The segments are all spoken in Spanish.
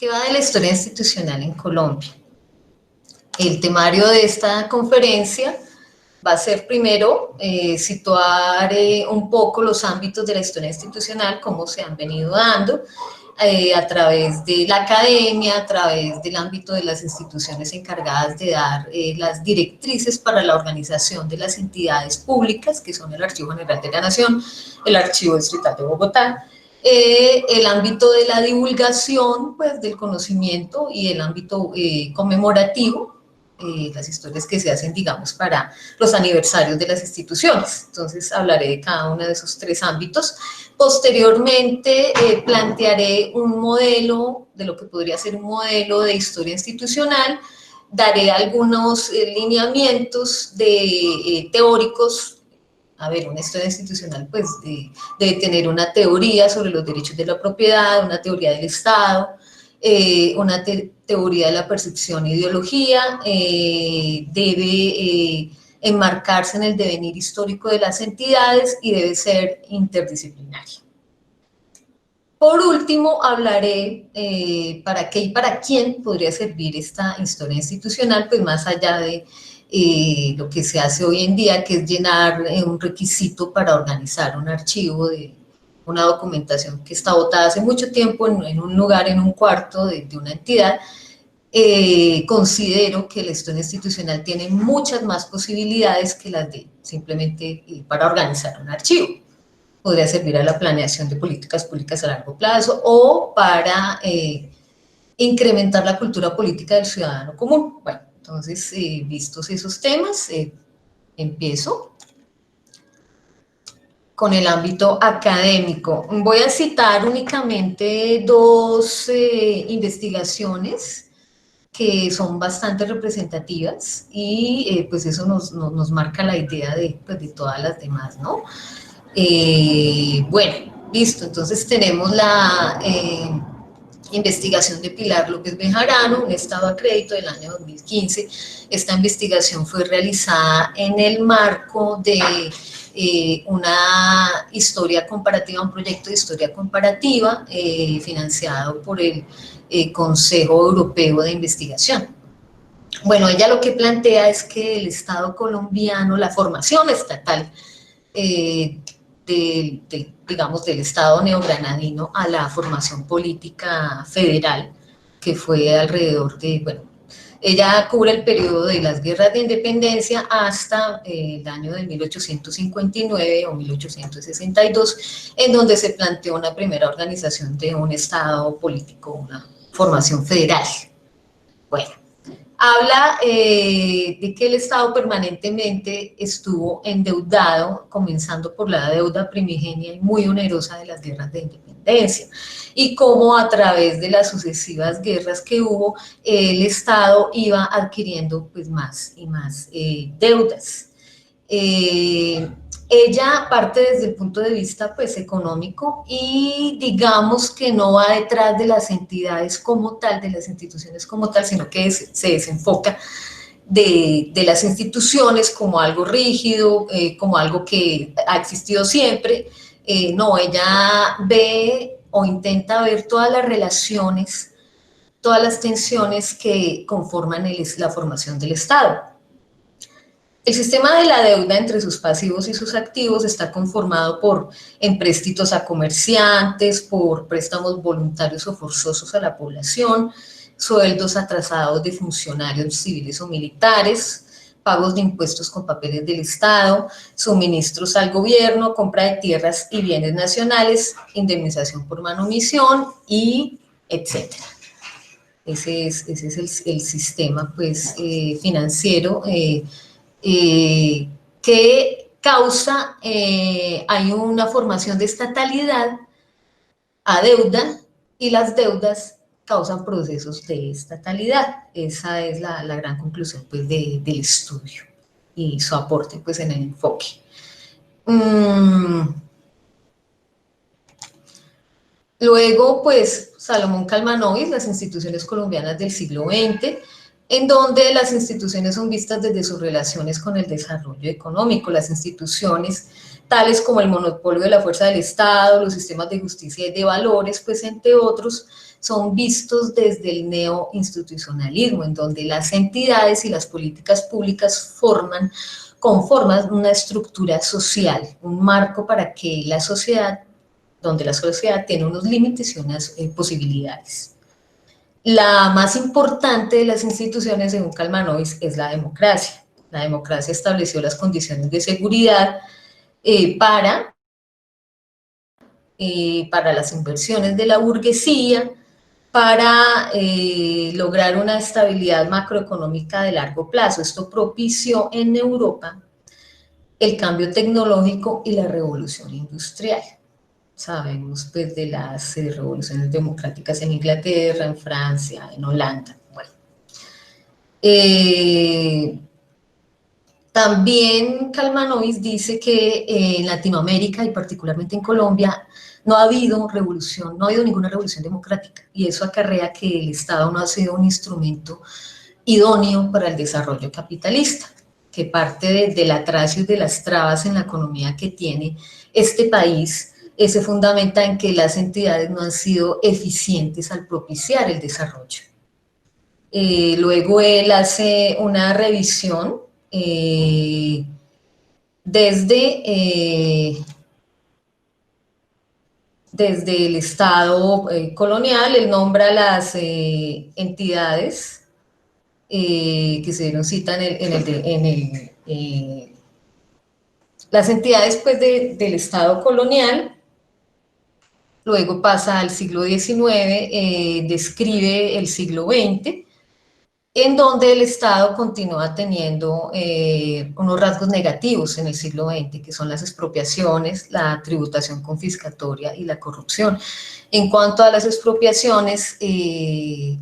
¿Qué va de la historia institucional en Colombia? El temario de esta conferencia va a ser primero situar un poco los ámbitos de la historia institucional, cómo se han venido dando a través de la academia, a través del ámbito de las instituciones encargadas de dar las directrices para la organización de las entidades públicas, que son el Archivo General de la Nación, el Archivo Distrital de Bogotá, el ámbito de la divulgación pues, del conocimiento y el ámbito conmemorativo, las historias que se hacen, digamos, para los aniversarios de las instituciones. Entonces, hablaré de cada uno de esos tres ámbitos. Posteriormente, plantearé un modelo de lo que podría ser un modelo de historia institucional. Daré algunos lineamientos teóricos. A ver, una historia institucional, pues, debe tener una teoría sobre los derechos de la propiedad, una teoría del Estado, una teoría de la percepción e ideología, debe enmarcarse en el devenir histórico de las entidades y debe ser interdisciplinaria. Por último, hablaré para qué y para quién podría servir esta historia institucional, pues más allá de lo que se hace hoy en día, que es llenar un requisito para organizar un archivo de una documentación que está botada hace mucho tiempo en un lugar, en un cuarto de una entidad. Considero que la historia institucional tiene muchas más posibilidades que las de simplemente para organizar un archivo. Podría servir a la planeación de políticas públicas a largo plazo o para incrementar la cultura política del ciudadano común. Bueno, entonces, vistos esos temas, empiezo con el ámbito académico. Voy a citar únicamente dos investigaciones que son bastante representativas y pues eso nos marca la idea pues, de todas las demás, ¿no? Bueno, listo, entonces tenemos la investigación de Pilar López Bejarano, un estado a crédito del año 2015. Esta investigación fue realizada en el marco de una historia comparativa, un proyecto de historia comparativa financiado por el Consejo Europeo de Investigación. Bueno, ella lo que plantea es que el Estado colombiano, la formación estatal digamos, del Estado neogranadino a la formación política federal, que fue alrededor de, bueno, ella cubre el periodo de las guerras de independencia hasta el año de 1859 o 1862, en donde se planteó una primera organización de un Estado político, una formación federal. Bueno, habla de que el Estado permanentemente estuvo endeudado, comenzando por la deuda primigenia y muy onerosa de las guerras de independencia, y cómo a través de las sucesivas guerras que hubo, el Estado iba adquiriendo pues, más y más deudas. Ella parte desde el punto de vista pues, económico y digamos que no va detrás de las entidades como tal, de las instituciones como tal, sino que se desenfoca de las instituciones como algo rígido, como algo que ha existido siempre. No, ella ve o intenta ver todas las relaciones, todas las tensiones que conforman la formación del Estado. El sistema de la deuda entre sus pasivos y sus activos está conformado por empréstitos a comerciantes, por préstamos voluntarios o forzosos a la población, sueldos atrasados de funcionarios civiles o militares, pagos de impuestos con papeles del Estado, suministros al gobierno, compra de tierras y bienes nacionales, indemnización por manomisión y etcétera. Ese es el sistema pues, financiero que causa, hay una formación de estatalidad a deuda y las deudas causan procesos de estatalidad. Esa es la gran conclusión pues, del estudio y su aporte pues, en el enfoque. Luego, pues, Salomón Kalmanovic, las instituciones colombianas del siglo XX, en donde las instituciones son vistas desde sus relaciones con el desarrollo económico. Las instituciones, tales como el monopolio de la fuerza del Estado, los sistemas de justicia y de valores, pues entre otros, son vistos desde el neoinstitucionalismo, en donde las entidades y las políticas públicas conforman una estructura social, un marco para que la sociedad, donde la sociedad tiene unos límites y unas posibilidades. La más importante de las instituciones, según Kalmanovic, es la democracia. La democracia estableció las condiciones de seguridad para las inversiones de la burguesía, para lograr una estabilidad macroeconómica de largo plazo. Esto propició en Europa el cambio tecnológico y la revolución industrial. Sabemos pues de las revoluciones democráticas en Inglaterra, en Francia, en Holanda. Bueno. También Kalmanovic dice que en Latinoamérica y particularmente en Colombia no ha habido revolución, no ha habido ninguna revolución democrática, y eso acarrea que el Estado no ha sido un instrumento idóneo para el desarrollo capitalista, que parte del atraso y de las trabas en la economía que tiene este país se fundamenta en que las entidades no han sido eficientes al propiciar el desarrollo. Luego él hace una revisión desde el Estado colonial. Él nombra las entidades que se dieron cita las entidades pues, del Estado colonial. Luego pasa al siglo XIX, describe el siglo XX, en donde el Estado continúa teniendo unos rasgos negativos en el siglo XX, que son las expropiaciones, la tributación confiscatoria y la corrupción. En cuanto a las expropiaciones,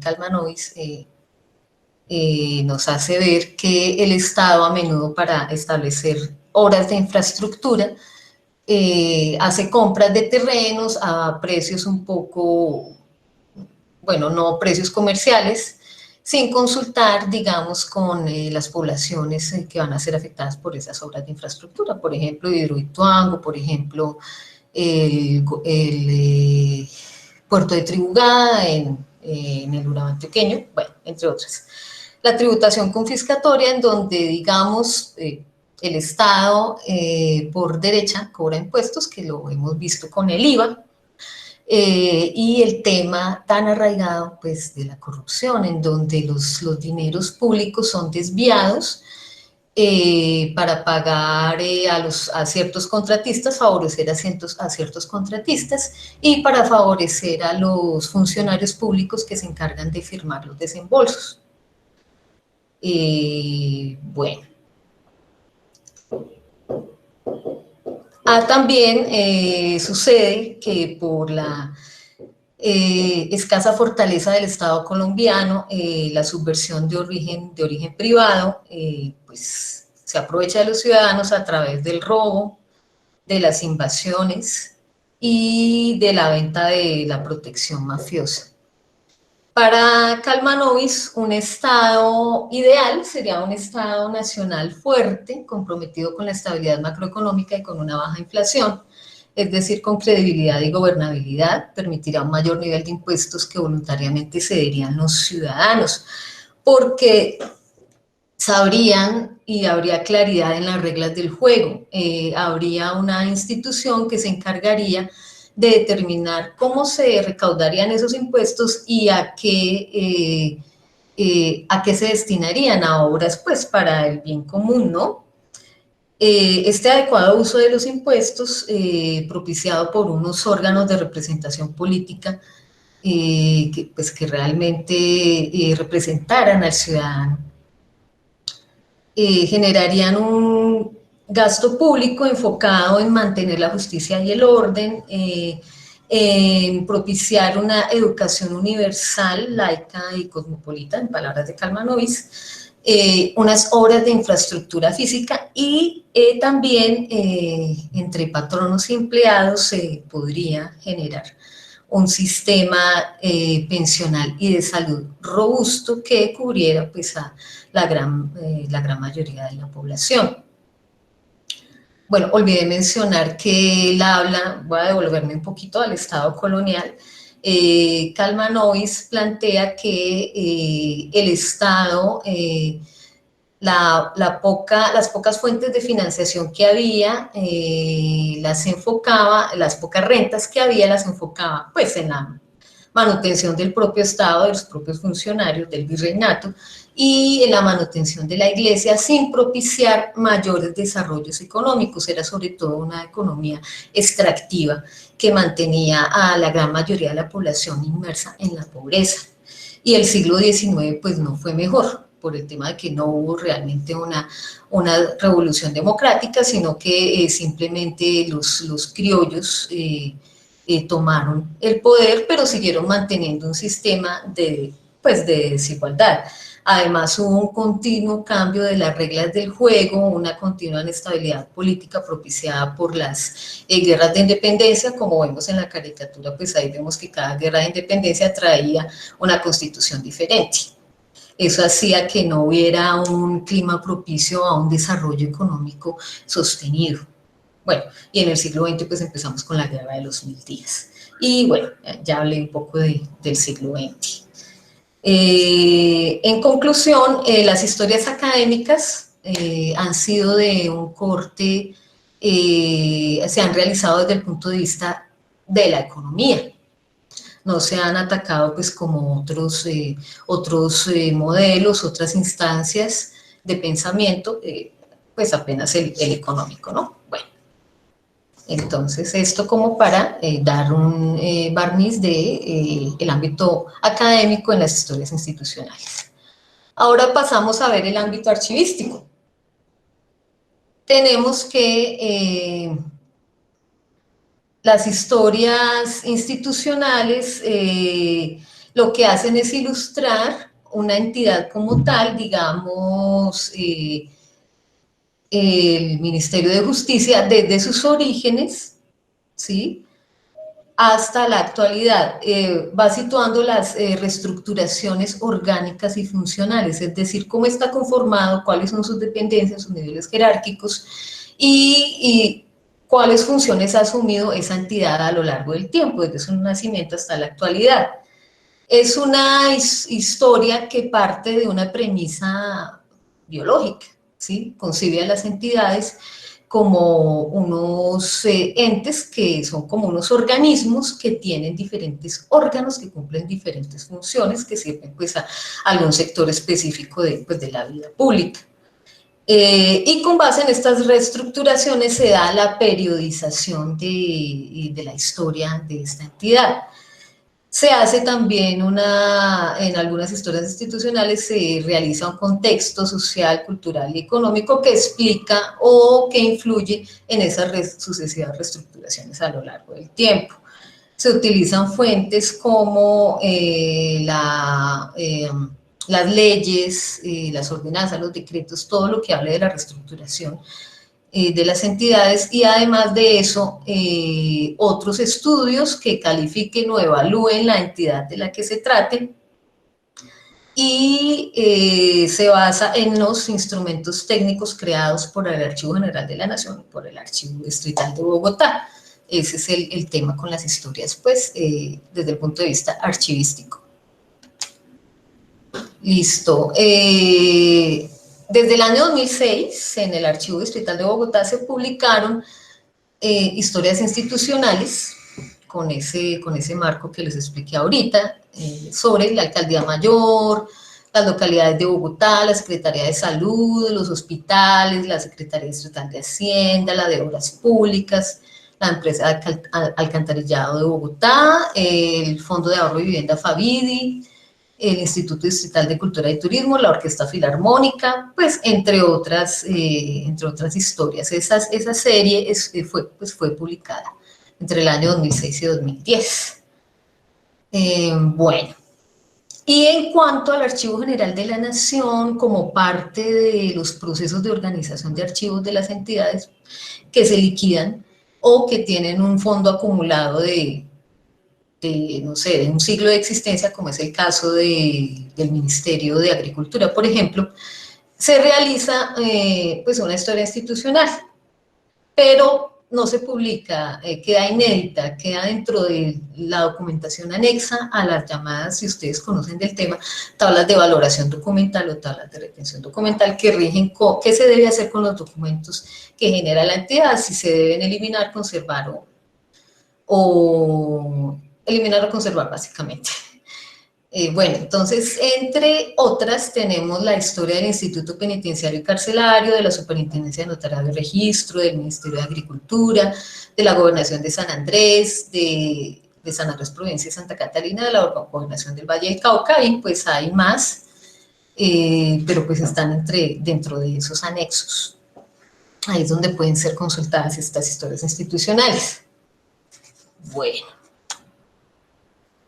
Kalmanovic nos hace ver que el Estado a menudo para establecer obras de infraestructura hace compras de terrenos a precios un poco, bueno, no precios comerciales, sin consultar, digamos, con las poblaciones que van a ser afectadas por esas obras de infraestructura, por ejemplo, Hidroituango, por ejemplo, el puerto de Tribugada en el Urabá antioqueño, bueno, entre otras. La tributación confiscatoria, en donde, digamos, el Estado por derecha cobra impuestos, que lo hemos visto con el IVA, y el tema tan arraigado pues, de la corrupción, en donde los dineros públicos son desviados para pagar a ciertos contratistas, favorecer a ciertos contratistas y para favorecer a los funcionarios públicos que se encargan de firmar los desembolsos. Bueno. También sucede que por la escasa fortaleza del Estado colombiano, la subversión de origen privado, pues se aprovecha de los ciudadanos a través del robo, de las invasiones y de la venta de la protección mafiosa. Para Kalmanovic, un Estado ideal sería un Estado nacional fuerte, comprometido con la estabilidad macroeconómica y con una baja inflación, es decir, con credibilidad y gobernabilidad, permitirá un mayor nivel de impuestos que voluntariamente cederían los ciudadanos, porque sabrían y habría claridad en las reglas del juego, habría una institución que se encargaría de determinar cómo se recaudarían esos impuestos y a qué se destinarían, a obras pues para el bien común, ¿no? Este adecuado uso de los impuestos, propiciado por unos órganos de representación política que realmente representaran al ciudadano, generarían un gasto público enfocado en mantener la justicia y el orden, en propiciar una educación universal, laica y cosmopolita, en palabras de Kalmanovic, unas obras de infraestructura física y también entre patronos y empleados se podría generar un sistema pensional y de salud robusto que cubriera pues, a la gran mayoría de la población. Bueno, olvidé mencionar que él habla, voy a devolverme un poquito al Estado colonial, Kalmanovic plantea que el Estado, las pocas fuentes de financiación que había, las enfocaba, las pocas rentas que había, las enfocaba pues en la manutención del propio Estado, de los propios funcionarios del virreinato, y en la manutención de la iglesia sin propiciar mayores desarrollos económicos. Era sobre todo una economía extractiva que mantenía a la gran mayoría de la población inmersa en la pobreza. Y el siglo XIX pues no fue mejor, por el tema de que no hubo realmente una revolución democrática, sino que simplemente los criollos tomaron el poder, pero siguieron manteniendo un sistema pues, de desigualdad. Además, hubo un continuo cambio de las reglas del juego, una continua inestabilidad política propiciada por las guerras de independencia. Como vemos en la caricatura, pues ahí vemos que cada guerra de independencia traía una constitución diferente. Eso hacía que no hubiera un clima propicio a un desarrollo económico sostenido. Bueno, y en el siglo XX pues empezamos con la Guerra de los 1000 días. Y bueno, ya hablé un poco del siglo XX. En conclusión, las historias académicas han sido de un corte, se han realizado desde el punto de vista de la economía. No se han atacado pues como otros modelos, otras instancias de pensamiento, pues apenas el económico, ¿no? Bueno, entonces esto como para dar un barniz de el ámbito académico en las historias institucionales. Ahora pasamos a ver el ámbito archivístico. Tenemos que las historias institucionales lo que hacen es ilustrar una entidad como tal, digamos, el Ministerio de Justicia desde sus orígenes, ¿sí?, hasta la actualidad. Va situando las reestructuraciones orgánicas y funcionales, es decir, cómo está conformado, cuáles son sus dependencias, sus niveles jerárquicos y cuáles funciones ha asumido esa entidad a lo largo del tiempo, desde su nacimiento hasta la actualidad. Es una historia que parte de una premisa biológica, ¿sí? Concibe a las entidades como unos entes que son como unos organismos que tienen diferentes órganos, que cumplen diferentes funciones, que sirven pues a algún sector específico pues, de la vida pública. Y con base en estas reestructuraciones se da la periodización de la historia de esta entidad. Se hace también en algunas historias institucionales se realiza un contexto social, cultural y económico que explica o que influye en esas sucesivas reestructuraciones a lo largo del tiempo. Se utilizan fuentes como las leyes, las ordenanzas, los decretos, todo lo que hable de la reestructuración de las entidades, y además de eso, otros estudios que califiquen o evalúen la entidad de la que se trate, y se basa en los instrumentos técnicos creados por el Archivo General de la Nación, por el Archivo Distrital de Bogotá. Ese es el tema con las historias, pues, desde el punto de vista archivístico. Listo. Desde el año 2006, en el Archivo Distrital de Bogotá se publicaron historias institucionales con ese marco que les expliqué ahorita, sobre la Alcaldía Mayor, las localidades de Bogotá, la Secretaría de Salud, los hospitales, la Secretaría Distrital de Hacienda, la de Obras Públicas, la empresa de alcantarillado de Bogotá, el Fondo de Ahorro y Vivienda Favidi, el Instituto Distrital de Cultura y Turismo, la Orquesta Filarmónica, pues entre otras historias. Esa serie fue publicada entre el año 2006 y 2010. Bueno, y en cuanto al Archivo General de la Nación, como parte de los procesos de organización de archivos de las entidades que se liquidan o que tienen un fondo acumulado no sé, de un siglo de existencia, como es el caso del Ministerio de Agricultura, por ejemplo, se realiza pues una historia institucional, pero no se publica, queda inédita, queda dentro de la documentación anexa a las llamadas, si ustedes conocen del tema, tablas de valoración documental o tablas de retención documental que rigen qué se debe hacer con los documentos que genera la entidad, si se deben eliminar, conservar o eliminar o conservar básicamente. Bueno, entonces, entre otras, tenemos la historia del Instituto Penitenciario y Carcelario, de la Superintendencia de Notariado y Registro, del Ministerio de Agricultura, de la Gobernación de San Andrés, de San Andrés, Provincia de Santa Catarina, de la Gobernación del Valle del Cauca, y pues hay más, pero pues están dentro de esos anexos. Ahí es donde pueden ser consultadas estas historias institucionales. Bueno.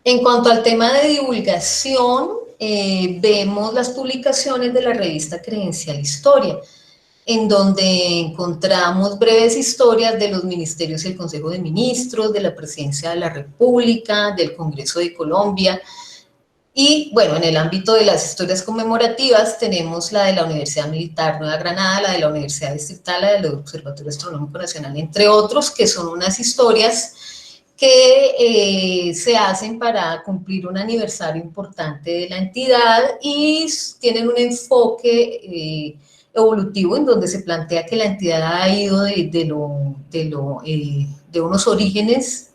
En cuanto al tema de divulgación, vemos las publicaciones de la revista Credencial Historia, en donde encontramos breves historias de los ministerios y el Consejo de Ministros, de la Presidencia de la República, del Congreso de Colombia, y bueno, en el ámbito de las historias conmemorativas tenemos la de la Universidad Militar Nueva Granada, la de la Universidad Distrital, la del Observatorio Astronómico Nacional, entre otros, que son unas historias que se hacen para cumplir un aniversario importante de la entidad y tienen un enfoque evolutivo en donde se plantea que la entidad ha ido de unos orígenes,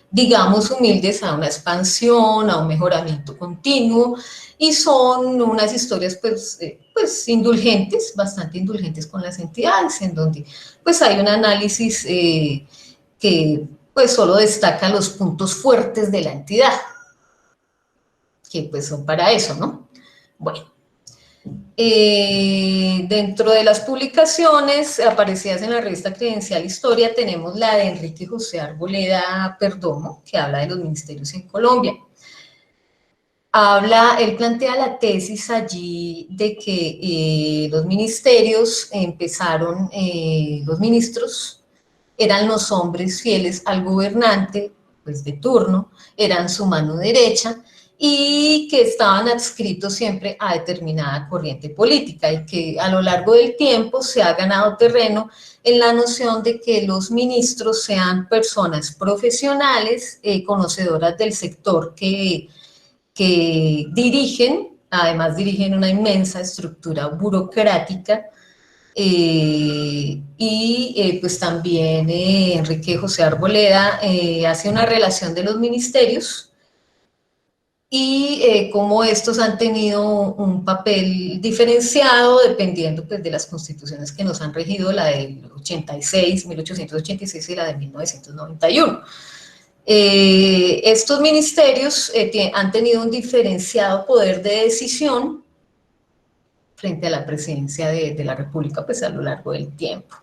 digamos, humildes a una expansión, a un mejoramiento continuo, y son unas historias pues indulgentes, bastante indulgentes con las entidades, en donde pues hay un análisis que pues solo destaca los puntos fuertes de la entidad, que pues son para eso, ¿no? Bueno, dentro de las publicaciones aparecidas en la revista Credencial Historia tenemos la de Enrique José Arboleda Perdomo, que habla de los ministerios en Colombia. Él plantea la tesis allí de que los ministerios empezaron, los ministros eran los hombres fieles al gobernante, pues de turno, eran su mano derecha, y que estaban adscritos siempre a determinada corriente política, y que a lo largo del tiempo se ha ganado terreno en la noción de que los ministros sean personas profesionales, conocedoras del sector que dirigen, además dirigen una inmensa estructura burocrática, pues también Enrique José Arboleda hace una relación de los ministerios y cómo estos han tenido un papel diferenciado dependiendo pues, de las constituciones que nos han regido, la del 86, 1886 y la de 1991. Estos ministerios han tenido un diferenciado poder de decisión frente a la presidencia de la República, pues a lo largo del tiempo.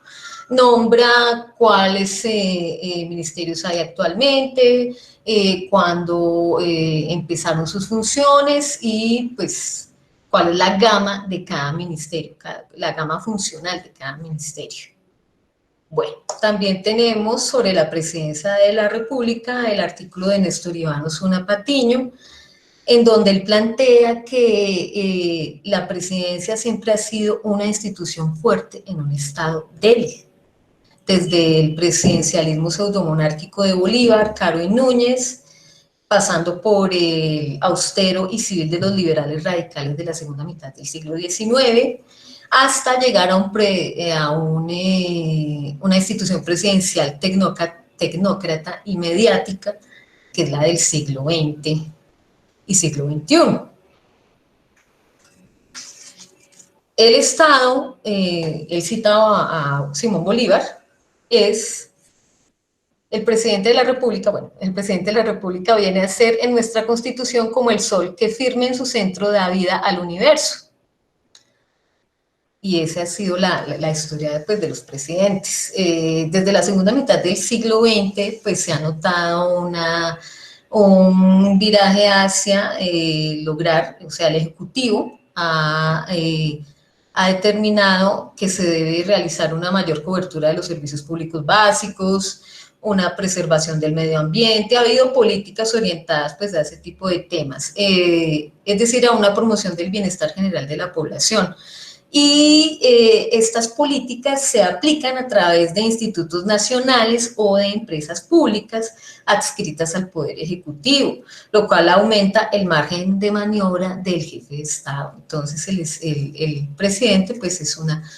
Nombra cuáles ministerios hay actualmente, cuándo empezaron sus funciones y pues cuál es la gama de cada ministerio, la gama funcional de cada ministerio. Bueno, también tenemos sobre la presidencia de la República el artículo de Néstor Iván Osuna Patiño, en donde él plantea que la presidencia siempre ha sido una institución fuerte en un estado débil, desde el presidencialismo pseudomonárquico de Bolívar, Caro y Núñez, pasando por el austero y civil de los liberales radicales de la segunda mitad del siglo XIX, hasta llegar a una institución presidencial tecnócrata y mediática, que es la del siglo XX y siglo XXI. El Estado, él citaba a Simón Bolívar, es el presidente de la República. Bueno, el presidente de la República viene a ser en nuestra Constitución como el sol que firme en su centro da vida al universo. Y esa ha sido la historia pues, de los presidentes. Desde la segunda mitad del siglo XX, pues se ha notado un viraje hacia lograr, o sea, el Ejecutivo ha determinado que se debe realizar una mayor cobertura de los servicios públicos básicos, una preservación del medio ambiente, ha habido políticas orientadas pues, a ese tipo de temas, es decir, a una promoción del bienestar general de la población. y estas políticas se aplican a través de institutos nacionales o de empresas públicas adscritas al Poder Ejecutivo, lo cual aumenta el margen de maniobra del jefe de Estado. Entonces, el presidente pues, es una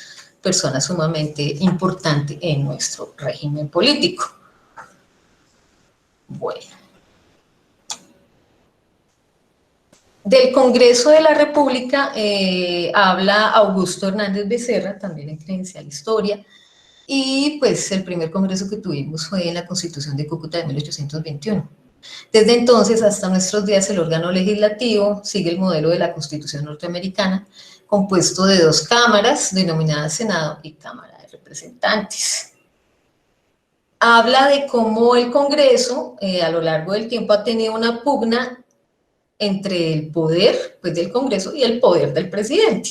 persona sumamente importante en nuestro régimen político. Bueno. Del Congreso de la República habla Augusto Hernández Becerra, también en Credencial Historia, y pues el primer congreso que tuvimos fue en la Constitución de Cúcuta de 1821. Desde entonces hasta nuestros días el órgano legislativo sigue el modelo de la Constitución norteamericana, compuesto de 2 cámaras, denominadas Senado y Cámara de Representantes. Habla de cómo el Congreso a lo largo del tiempo ha tenido una pugna entre el poder pues, del Congreso y el poder del presidente.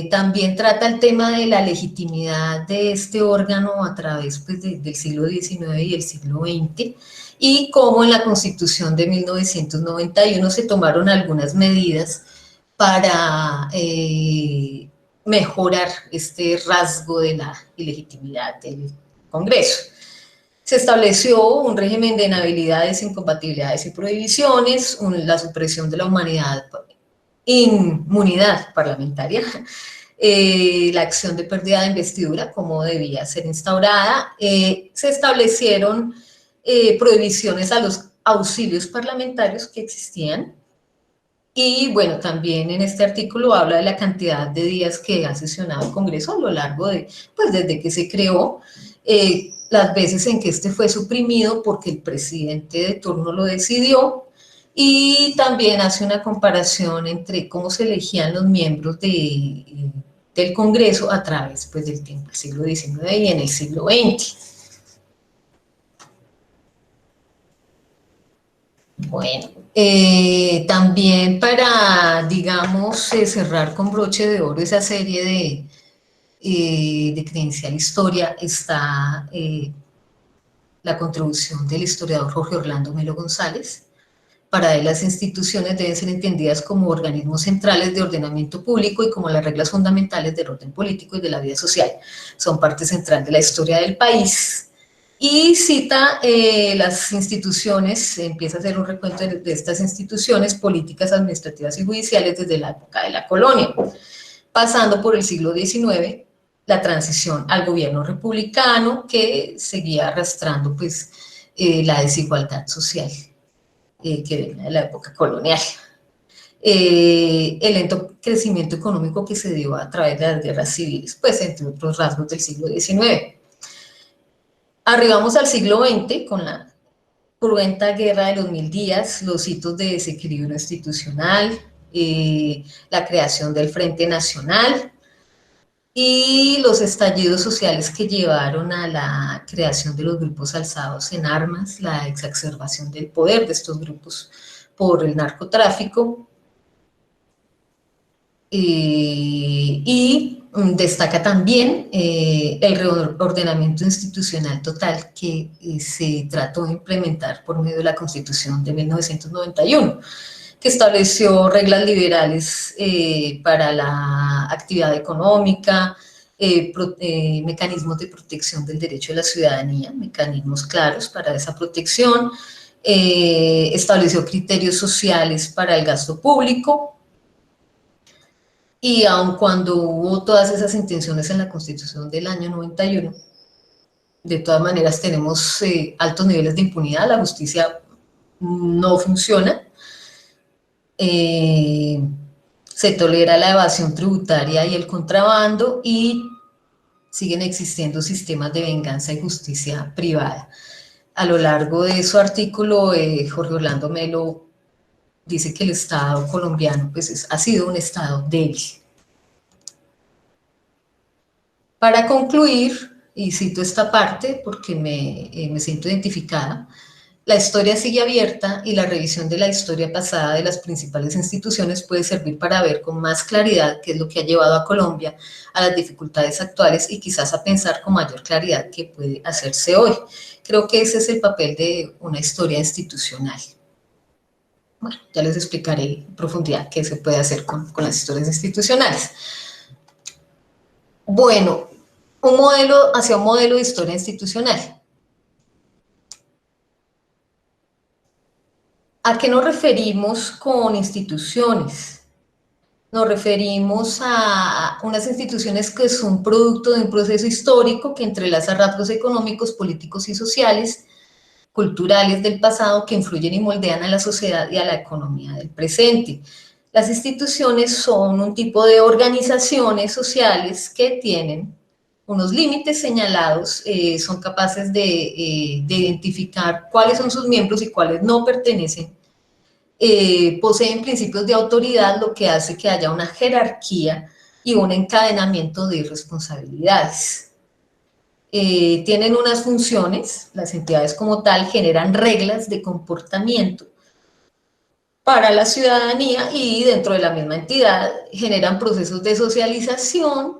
También trata el tema de la legitimidad de este órgano a través pues, del siglo XIX y el siglo XX, y cómo en la Constitución de 1991 se tomaron algunas medidas para mejorar este rasgo de la ilegitimidad del Congreso. Se estableció un régimen de inhabilidades, incompatibilidades y prohibiciones, la supresión de la inmunidad parlamentaria, la acción de pérdida de investidura, cómo debía ser instaurada, se establecieron prohibiciones a los auxilios parlamentarios que existían, y bueno, también en este artículo habla de la cantidad de días que ha sesionado el Congreso a lo largo de, pues desde que se creó, las veces en que este fue suprimido porque el presidente de turno lo decidió, y también hace una comparación entre cómo se elegían los miembros del Congreso a través pues, del tiempo, del siglo XIX y en el siglo XX. Bueno, también para, digamos, cerrar con broche de oro esa serie de Credencial Historia, está la contribución del historiador Jorge Orlando Melo González. Para él, las instituciones deben ser entendidas como organismos centrales de ordenamiento público y como las reglas fundamentales del orden político y de la vida social. Son parte central de la historia del país. Y cita las instituciones, empieza a hacer un recuento de estas instituciones políticas, administrativas y judiciales desde la época de la colonia, pasando por el siglo XIX, la transición al gobierno republicano que seguía arrastrando pues, la desigualdad social que venía de la época colonial. El lento crecimiento económico que se dio a través de las guerras civiles, pues entre otros rasgos del siglo XIX. Arribamos al siglo XX con la cruenta guerra de los 1000 días, los hitos de desequilibrio institucional, la creación del Frente Nacional y los estallidos sociales que llevaron a la creación de los grupos alzados en armas, la exacerbación del poder de estos grupos por el narcotráfico, y destaca también el reordenamiento institucional total que se trató de implementar por medio de la Constitución de 1991, que estableció reglas liberales para la actividad económica, mecanismos de protección del derecho de la ciudadanía, mecanismos claros para esa protección, estableció criterios sociales para el gasto público, y aun cuando hubo todas esas intenciones en la Constitución del año 91, de todas maneras tenemos altos niveles de impunidad, la justicia no funciona, se tolera la evasión tributaria y el contrabando, y siguen existiendo sistemas de venganza y justicia privada. A lo largo de su artículo, Jorge Orlando Melo dice que el Estado colombiano pues, ha sido un Estado débil. Para concluir, y cito esta parte porque me siento identificada, la historia sigue abierta y la revisión de la historia pasada de las principales instituciones puede servir para ver con más claridad qué es lo que ha llevado a Colombia a las dificultades actuales y quizás a pensar con mayor claridad qué puede hacerse hoy. Creo que ese es el papel de una historia institucional. Bueno, ya les explicaré en profundidad qué se puede hacer con las historias institucionales. Bueno, un modelo hacia un modelo de historia institucional. ¿A qué nos referimos con instituciones? Nos referimos a unas instituciones que son producto de un proceso histórico que entrelaza rasgos económicos, políticos y sociales, culturales del pasado que influyen y moldean a la sociedad y a la economía del presente. Las instituciones son un tipo de organizaciones sociales que tienen unos límites señalados, son capaces de identificar cuáles son sus miembros y cuáles no pertenecen, poseen principios de autoridad, lo que hace que haya una jerarquía y un encadenamiento de responsabilidades. Tienen unas funciones, las entidades como tal generan reglas de comportamiento para la ciudadanía y dentro de la misma entidad generan procesos de socialización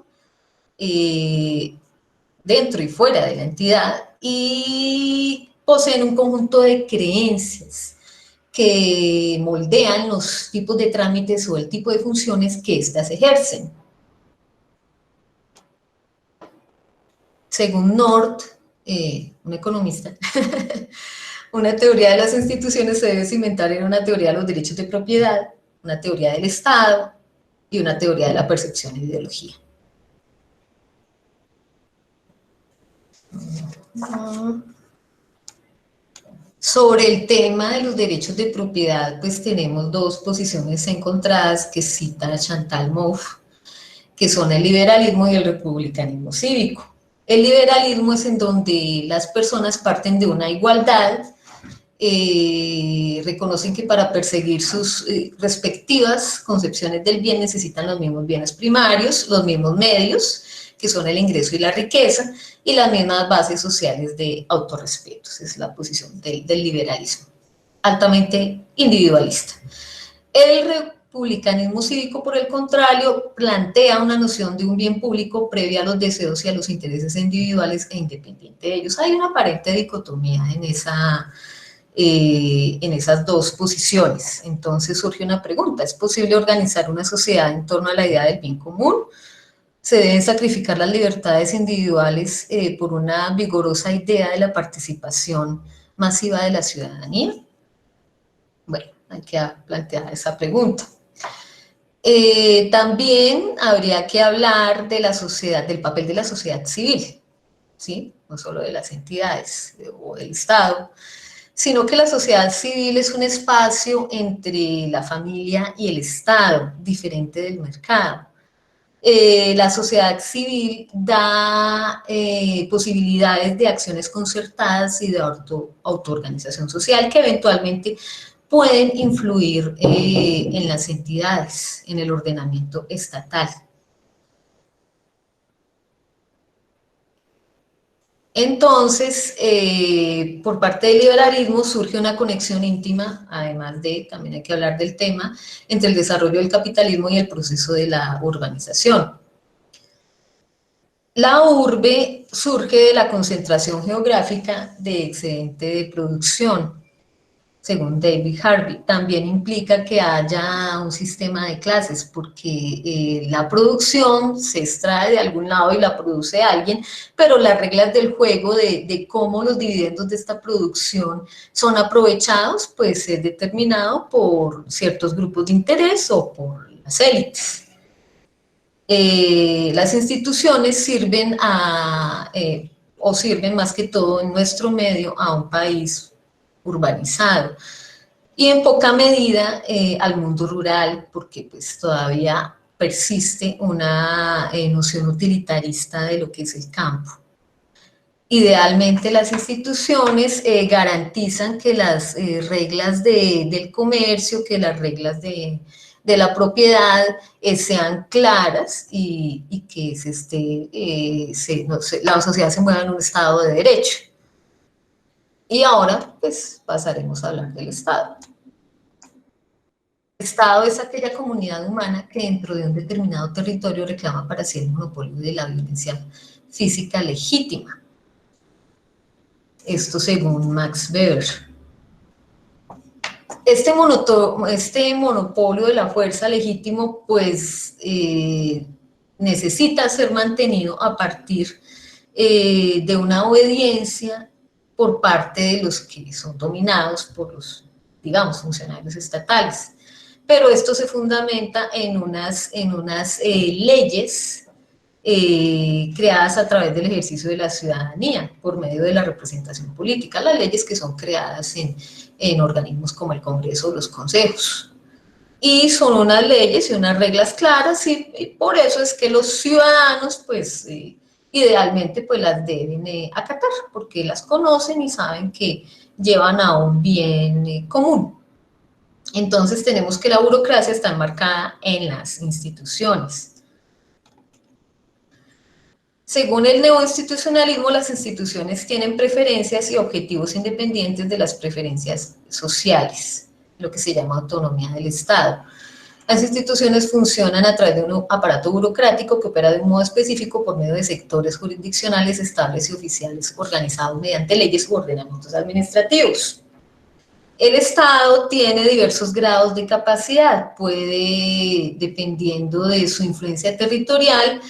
dentro y fuera de la entidad y poseen un conjunto de creencias que moldean los tipos de trámites o el tipo de funciones que éstas ejercen. Según North, un economista, una teoría de las instituciones se debe cimentar en una teoría de los derechos de propiedad, una teoría del Estado y una teoría de la percepción e ideología. Sobre el tema de los derechos de propiedad, pues tenemos dos posiciones encontradas que cita Chantal Mouffe, que son el liberalismo y el republicanismo cívico. El liberalismo es en donde las personas parten de una igualdad, reconocen que para perseguir sus respectivas concepciones del bien necesitan los mismos bienes primarios, los mismos medios, que son el ingreso y la riqueza, y las mismas bases sociales de autorrespeto. Esa es la posición del liberalismo, altamente individualista. El republicanismo cívico, por el contrario, plantea una noción de un bien público previa a los deseos y a los intereses individuales e independiente de ellos. Hay una aparente dicotomía en esas dos posiciones. Entonces surge una pregunta: ¿es posible organizar una sociedad en torno a la idea del bien común? ¿Se deben sacrificar las libertades individuales por una vigorosa idea de la participación masiva de la ciudadanía? Bueno, hay que plantear esa pregunta. También habría que hablar de la sociedad, del papel de la sociedad civil, ¿sí? No solo de las entidades o del Estado, sino que la sociedad civil es un espacio entre la familia y el Estado, diferente del mercado. La sociedad civil da posibilidades de acciones concertadas y de autoorganización social que eventualmente pueden influir en las entidades, en el ordenamiento estatal. Entonces, por parte del liberalismo surge una conexión íntima, además de, también hay que hablar del tema, entre el desarrollo del capitalismo y el proceso de la urbanización. La urbe surge de la concentración geográfica de excedente de producción, según David Harvey. También implica que haya un sistema de clases, porque la producción se extrae de algún lado y la produce alguien, pero las reglas del juego de cómo los dividendos de esta producción son aprovechados, pues es determinado por ciertos grupos de interés o por las élites. Las instituciones sirven o sirven más que todo en nuestro medio a un país urbanizado y en poca medida al mundo rural, porque pues todavía persiste una noción utilitarista de lo que es el campo. Idealmente las instituciones garantizan que las reglas del comercio, que las reglas de la propiedad sean claras y que la sociedad se mueva en un estado de derecho. Y ahora, pues, pasaremos a hablar del Estado. El Estado es aquella comunidad humana que dentro de un determinado territorio reclama para sí el monopolio de la violencia física legítima. Esto según Max Weber. Este monopolio de la fuerza legítimo, pues, necesita ser mantenido a partir de una obediencia por parte de los que son dominados por los, digamos, funcionarios estatales. Pero esto se fundamenta en unas leyes creadas a través del ejercicio de la ciudadanía por medio de la representación política, las leyes que son creadas en organismos como el Congreso o los consejos. Y son unas leyes y unas reglas claras y por eso es que los ciudadanos, pues, idealmente, pues las deben acatar, porque las conocen y saben que llevan a un bien común. Entonces tenemos que la burocracia está enmarcada en las instituciones. Según el neoinstitucionalismo, las instituciones tienen preferencias y objetivos independientes de las preferencias sociales, lo que se llama autonomía del Estado. Las instituciones funcionan a través de un aparato burocrático que opera de un modo específico por medio de sectores jurisdiccionales estables y oficiales organizados mediante leyes u ordenamientos administrativos. El Estado tiene diversos grados de capacidad, puede, dependiendo de su influencia territorial,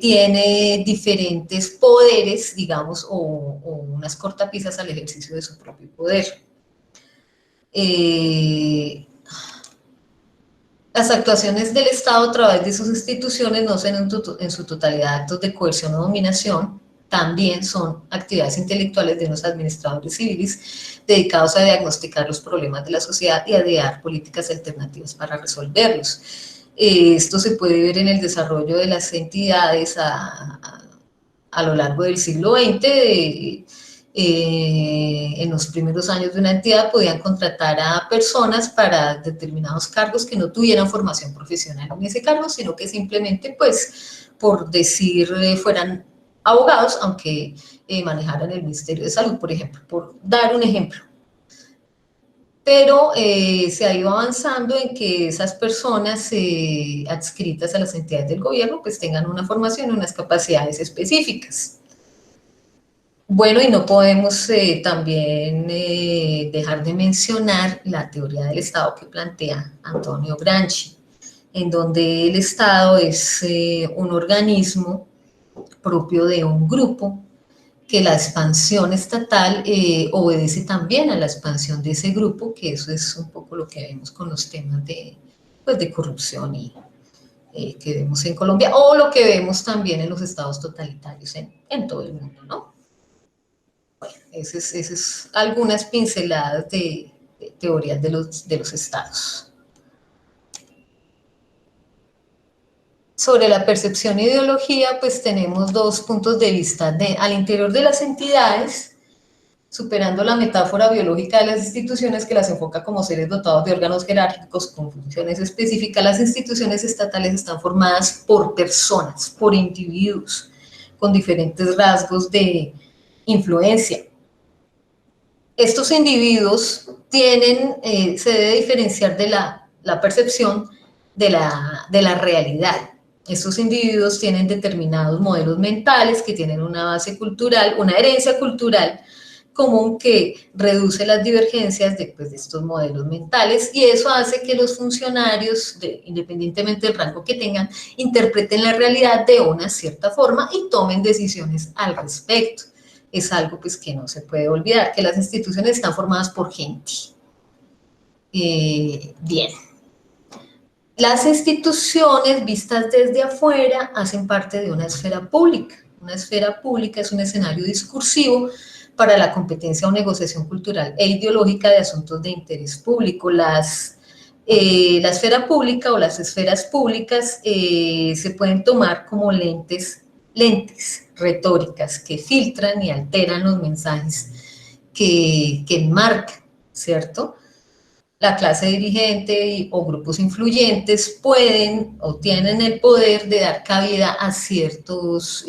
tiene diferentes poderes, digamos, o unas cortapisas al ejercicio de su propio poder. Las actuaciones del Estado a través de sus instituciones no son en su totalidad actos de coerción o dominación, también son actividades intelectuales de unos administradores civiles dedicados a diagnosticar los problemas de la sociedad y a idear políticas alternativas para resolverlos. Esto se puede ver en el desarrollo de las entidades a lo largo del siglo XX. En los primeros años de una entidad podían contratar a personas para determinados cargos que no tuvieran formación profesional en ese cargo, sino que simplemente, pues, por decir, fueran abogados, aunque manejaran el Ministerio de Salud, por ejemplo, por dar un ejemplo. Pero se ha ido avanzando en que esas personas adscritas a las entidades del gobierno pues tengan una formación, unas capacidades específicas. Bueno, y no podemos también dejar de mencionar la teoría del Estado que plantea Antonio Gramsci, en donde el Estado es un organismo propio de un grupo, que la expansión estatal obedece también a la expansión de ese grupo, que eso es un poco lo que vemos con los temas pues, de corrupción y que vemos en Colombia, o lo que vemos también en los estados totalitarios en todo el mundo, ¿no? Bueno, esas es algunas pinceladas de teorías de los estados. Sobre la percepción e ideología, pues tenemos dos puntos de vista. Al interior de las entidades, superando la metáfora biológica de las instituciones que las enfoca como seres dotados de órganos jerárquicos con funciones específicas, las instituciones estatales están formadas por personas, por individuos, con diferentes rasgos de influencia. Estos individuos se debe diferenciar de la percepción de la realidad. Estos individuos tienen determinados modelos mentales que tienen una base cultural, una herencia cultural común que reduce las divergencias de estos modelos mentales y eso hace que los funcionarios, independientemente del rango que tengan, interpreten la realidad de una cierta forma y tomen decisiones al respecto. Es algo pues que no se puede olvidar, que las instituciones están formadas por gente. Bien. Las instituciones vistas desde afuera hacen parte de una esfera pública. Una esfera pública es un escenario discursivo para la competencia o negociación cultural e ideológica de asuntos de interés público. La esfera pública o las esferas públicas se pueden tomar como lentes retóricas que filtran y alteran los mensajes que enmarcan, ¿cierto? La clase dirigente o grupos influyentes pueden o tienen el poder de dar cabida a ciertos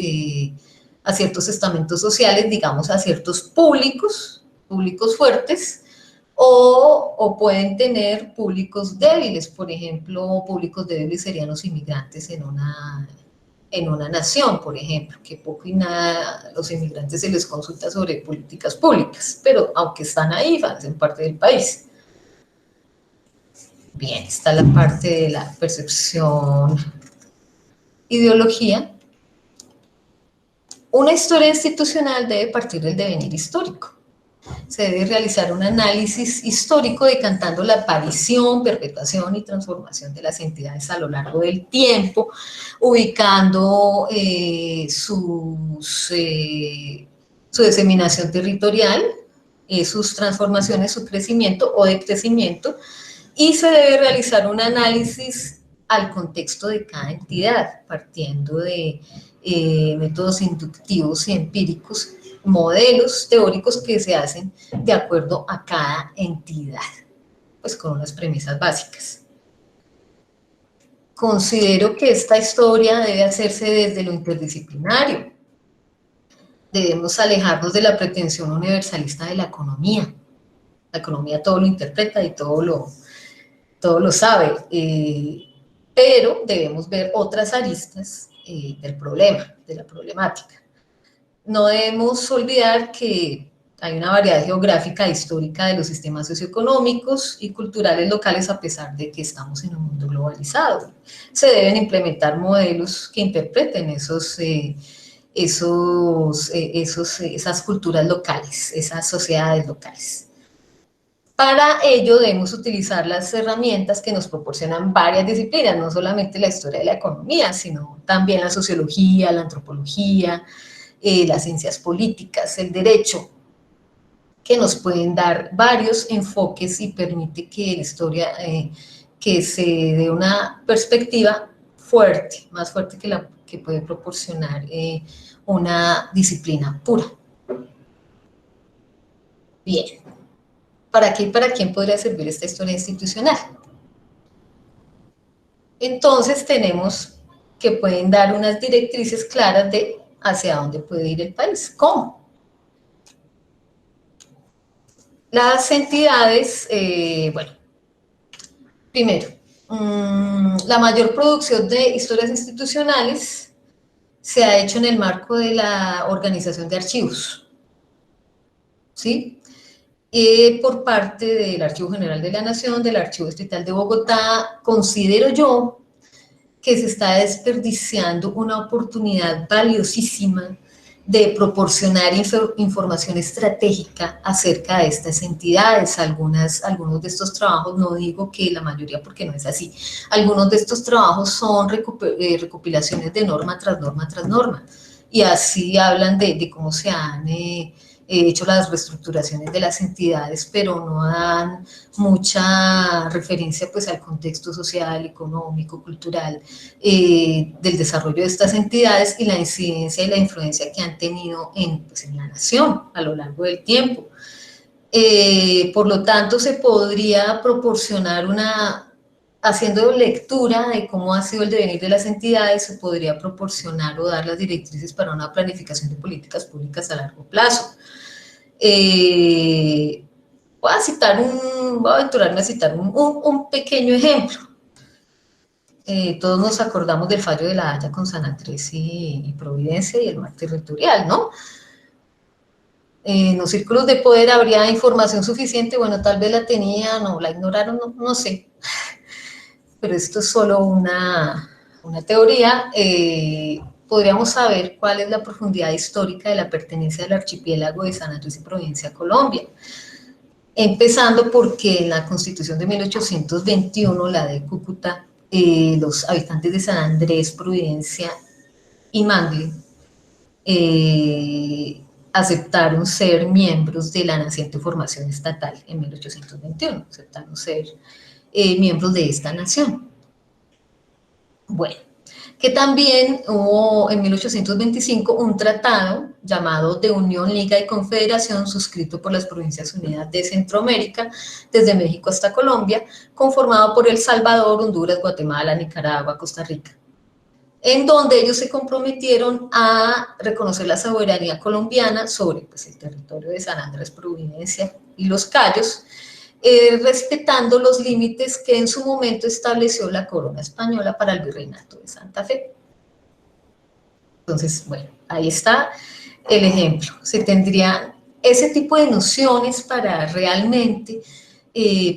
estamentos sociales, digamos a ciertos públicos fuertes, o pueden tener públicos débiles. Por ejemplo, públicos débiles serían los inmigrantes en una nación, por ejemplo, que poco y nada a los inmigrantes se les consulta sobre políticas públicas, pero aunque están ahí, hacen parte del país. Bien, está la parte de la percepción, ideología. Una historia institucional debe partir del devenir histórico. Se debe realizar un análisis histórico decantando la aparición, perpetuación y transformación de las entidades a lo largo del tiempo, ubicando su diseminación territorial, sus transformaciones, su crecimiento o decrecimiento, y se debe realizar un análisis al contexto de cada entidad, partiendo de métodos inductivos y empíricos, modelos teóricos que se hacen de acuerdo a cada entidad, pues con unas premisas básicas. Considero que esta historia debe hacerse desde lo interdisciplinario. Debemos alejarnos de la pretensión universalista de la economía. La economía todo lo interpreta y todo lo sabe, pero debemos ver otras aristas del problema, de la problemática. No debemos olvidar que hay una variedad geográfica e histórica de los sistemas socioeconómicos y culturales locales a pesar de que estamos en un mundo globalizado. Se deben implementar modelos que interpreten esas culturas locales, esas sociedades locales. Para ello debemos utilizar las herramientas que nos proporcionan varias disciplinas, no solamente la historia de la economía, sino también la sociología, la antropología, las ciencias políticas, el derecho, que nos pueden dar varios enfoques y permite que la historia, que se dé una perspectiva fuerte, más fuerte que la que puede proporcionar una disciplina pura. Bien. ¿Para qué y para quién podría servir esta historia institucional? Entonces tenemos que pueden dar unas directrices claras de hacia dónde puede ir el país. ¿Cómo? Las entidades, bueno, primero, la mayor producción de historias institucionales se ha hecho en el marco de la organización de archivos, ¿sí? Por parte del Archivo General de la Nación, del Archivo Distrital de Bogotá, considero yo que se está desperdiciando una oportunidad valiosísima de proporcionar información estratégica acerca de estas entidades. Algunos de estos trabajos, no digo que la mayoría porque no es así, algunos de estos trabajos son recopilaciones de norma tras norma tras norma, y así hablan de cómo se han hecho las reestructuraciones de las entidades, pero no dan mucha referencia pues al contexto social, económico, cultural del desarrollo de estas entidades y la incidencia y la influencia que han tenido pues, en la nación a lo largo del tiempo. Por lo tanto, se podría proporcionar haciendo lectura de cómo ha sido el devenir de las entidades, se podría proporcionar o dar las directrices para una planificación de políticas públicas a largo plazo. Voy a aventurarme a citar un pequeño ejemplo. Todos nos acordamos del fallo de la Haya con San Andrés y Providencia y el mar territorial, ¿no? En los círculos de poder habría información suficiente, bueno, tal vez la tenían o la ignoraron, no sé, pero esto es solo una teoría. Podríamos saber cuál es la profundidad histórica de la pertenencia del archipiélago de San Andrés y Providencia a Colombia. Empezando porque en la Constitución de 1821, la de Cúcuta, los habitantes de San Andrés, Providencia y Mangle aceptaron ser miembros de la naciente formación estatal en 1821, aceptaron ser miembros de esta nación. Bueno, que también hubo en 1825 un tratado llamado de Unión, Liga y Confederación, suscrito por las Provincias Unidas de Centroamérica, desde México hasta Colombia, conformado por El Salvador, Honduras, Guatemala, Nicaragua, Costa Rica, en donde ellos se comprometieron a reconocer la soberanía colombiana sobre pues, el territorio de San Andrés, Providencia y Los Cayos, respetando los límites que en su momento estableció la corona española para el virreinato de Santa Fe. Entonces, bueno, ahí está el ejemplo. Se tendrían ese tipo de nociones para realmente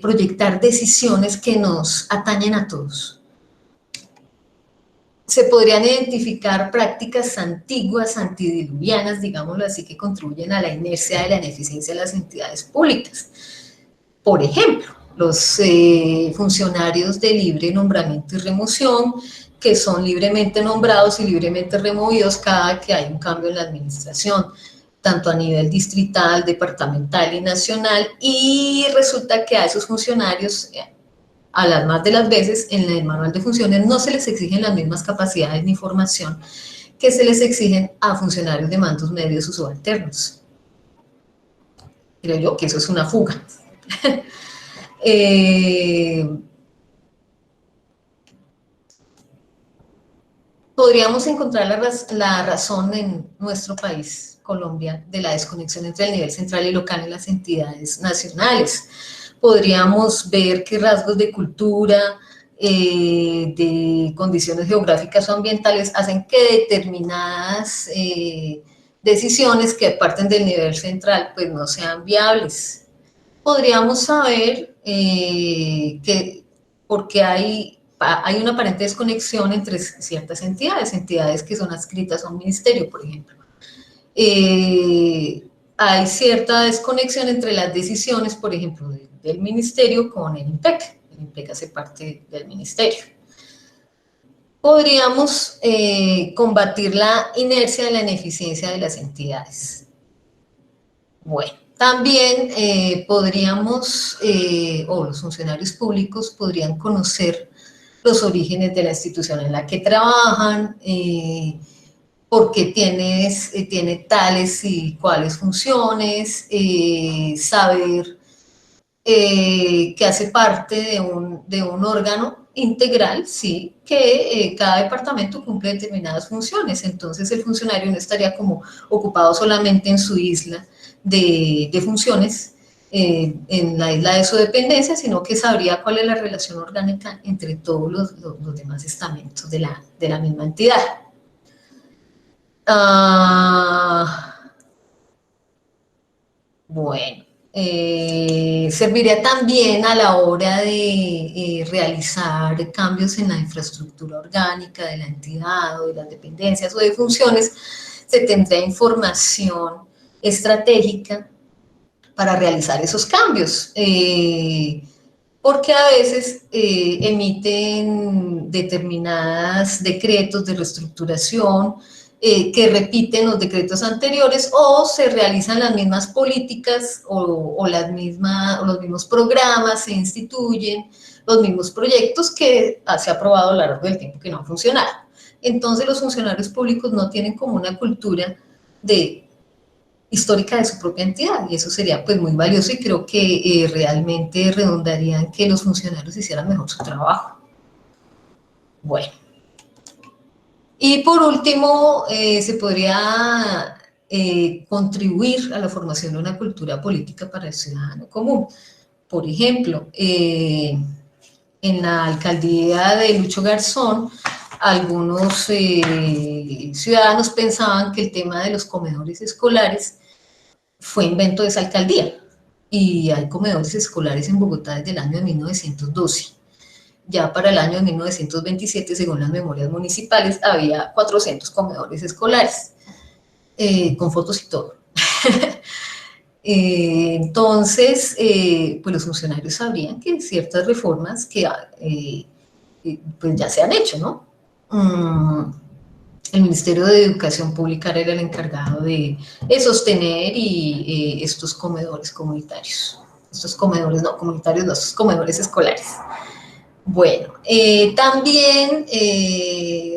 proyectar decisiones que nos atañen a todos. Se podrían identificar prácticas antiguas, antidiluvianas, digámoslo así, que contribuyen a la inercia de la ineficiencia de las entidades públicas. Por ejemplo, los funcionarios de libre nombramiento y remoción, que son libremente nombrados y libremente removidos cada que hay un cambio en la administración, tanto a nivel distrital, departamental y nacional, y resulta que a esos funcionarios, a las más de las veces, en el manual de funciones no se les exigen las mismas capacidades ni formación que se les exigen a funcionarios de mandos medios o subalternos. Creo yo que eso es una fuga. Podríamos encontrar la razón en nuestro país, Colombia, de la desconexión entre el nivel central y local en las entidades nacionales. Podríamos ver qué rasgos de cultura, de condiciones geográficas o ambientales hacen que determinadas decisiones que parten del nivel central pues no sean viables. Podríamos saber que porque hay una aparente desconexión entre ciertas entidades que son adscritas a un ministerio, por ejemplo. Hay cierta desconexión entre las decisiones, por ejemplo, del ministerio con el IMPEC. El IMPEC hace parte del ministerio. Podríamos combatir la inercia de la ineficiencia de las entidades. Bueno, también podríamos, o los funcionarios públicos podrían conocer los orígenes de la institución en la que trabajan, por qué tiene tales y cuáles funciones, saber que hace parte de un órgano integral, sí, que cada departamento cumple determinadas funciones, entonces el funcionario no estaría como ocupado solamente en su isla de funciones, en la isla de su dependencia, sino que sabría cuál es la relación orgánica entre todos los demás estamentos de la misma entidad. Bueno, serviría también a la hora de realizar cambios en la infraestructura orgánica de la entidad o de las dependencias o de funciones, se tendría información estratégica para realizar esos cambios, porque a veces emiten determinados decretos de reestructuración que repiten los decretos anteriores o se realizan las mismas políticas o los mismos programas, se instituyen los mismos proyectos que se ha aprobado a lo largo del tiempo que no han funcionado. Entonces los funcionarios públicos no tienen como una cultura histórica de su propia entidad, y eso sería pues muy valioso y creo que realmente redundaría en que los funcionarios hicieran mejor su trabajo. Bueno. Y por último, se podría contribuir a la formación de una cultura política para el ciudadano común. Por ejemplo, en la alcaldía de Lucho Garzón, algunos ciudadanos pensaban que el tema de los comedores escolares fue invento de esa alcaldía, y hay comedores escolares en Bogotá desde el año de 1912. Ya para el año de 1927, según las memorias municipales, había 400 comedores escolares, con fotos y todo. Entonces, pues los funcionarios sabrían que ciertas reformas que pues ya se han hecho, ¿no? El Ministerio de Educación Pública era el encargado de sostener estos comedores comunitarios. Estos comedores no comunitarios, no, estos comedores escolares. Bueno, también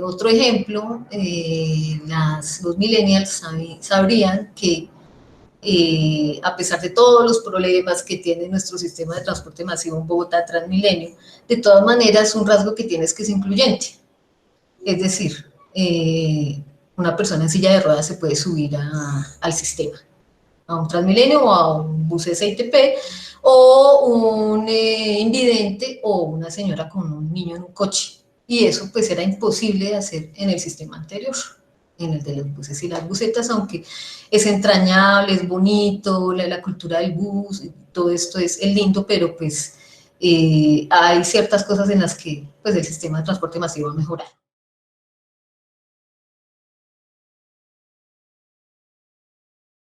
otro ejemplo, los millennials sabrían que a pesar de todos los problemas que tiene nuestro sistema de transporte masivo en Bogotá Transmilenio, de todas maneras un rasgo que tiene es que es incluyente. Es decir, una persona en silla de ruedas se puede subir al sistema, a un Transmilenio o a un bus SITP, o un invidente o una señora con un niño en un coche. Y eso pues era imposible de hacer en el sistema anterior. en el de los buses y las busetas, aunque es entrañable, es bonito, la cultura del bus, todo esto es lindo, pero pues hay ciertas cosas en las que pues, el sistema de transporte masivo va a mejorar.